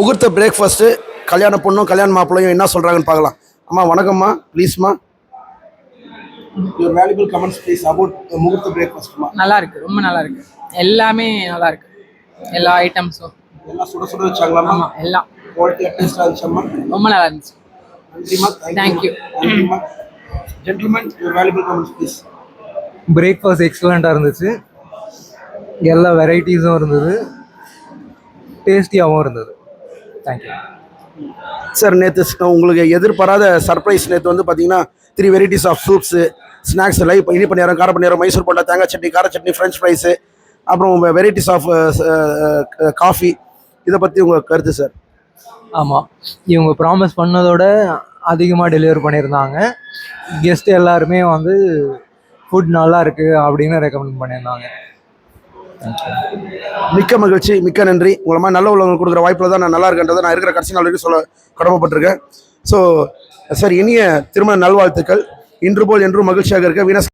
முகூர்த்த பிரேக்ஃபாஸ்ட்டு கல்யாண பொண்ணும் கல்யாண மாப்பிள்ளையும் என்ன சொல்கிறாங்கன்னு பார்க்கலாம். அம்மா வணக்கம்மா, ப்ளீஸ்மா your valuable comments please about முகூர்த்த பிரேக்ஃபாஸ்ட்மா. நல்லா இருக்கு, ரொம்ப நல்லா இருக்கு. எல்லாமே நல்லா இருக்கு, எல்லா ஐட்டம்ஸும் எல்லாம் சுட சுட வச்சாங்களாம்மா? ஆமாம், எல்லாம் குவாலிட்டியாக டேஸ்ட்டாக இருந்துச்சம்மா. ரொம்ப நல்லா இருந்துச்சு. நன்றிம்மா. தேங்க்யூ. நன்றிம்மா. Gentleman your valuable comments please. Breakfast எக்ஸலண்ட்டாக இருந்துச்சு, எல்லா வெரைட்டிஸும் இருந்தது, டேஸ்டியாகவும் இருந்தது. Thank you sir. நேற்று உங்களுக்கு எதிர்பாராத சர்ப்ரைஸ். நேற்று வந்து பார்த்தீங்கன்னா 3 varieties of soups, snacks, live இனிப்பு நேரம், கார பணியாரம், மைசூர் போண்டா, தேங்காய் சட்னி, கார சட்னி, ஃப்ரெஞ்ச் ஃப்ரைஸு, அப்புறம் வெரைட்டிஸ் ஆஃப் காஃபி. இதை பற்றி உங்கள் கருத்து சார்? ஆமாம், இவங்க ப்ராமிஸ் பண்ணதோட அதிகமாக டெலிவர் பண்ணியிருந்தாங்க. கெஸ்ட் எல்லாருமே வந்து ஃபுட் நல்லா இருக்குது அப்படின்னு ரெக்கமெண்ட் பண்ணியிருந்தாங்க. மிக்க மகிழ்ச்சி, மிக்க நன்றி. உங்களை மாதிரி நல்ல உள்ளவங்க கொடுக்குற வாய்ப்பில் தான் நான் நல்லா இருக்கேன்றதை நான் இருக்கிற கடைசி நாள் வரைக்கும் சொல்ல கடமைப்பட்டிருக்கேன். ஸோ சார், இனிய திருமண நல்வாழ்த்துக்கள். இன்று போல் என்றும் மகிழ்ச்சியாக இருக்க வீனஸ்.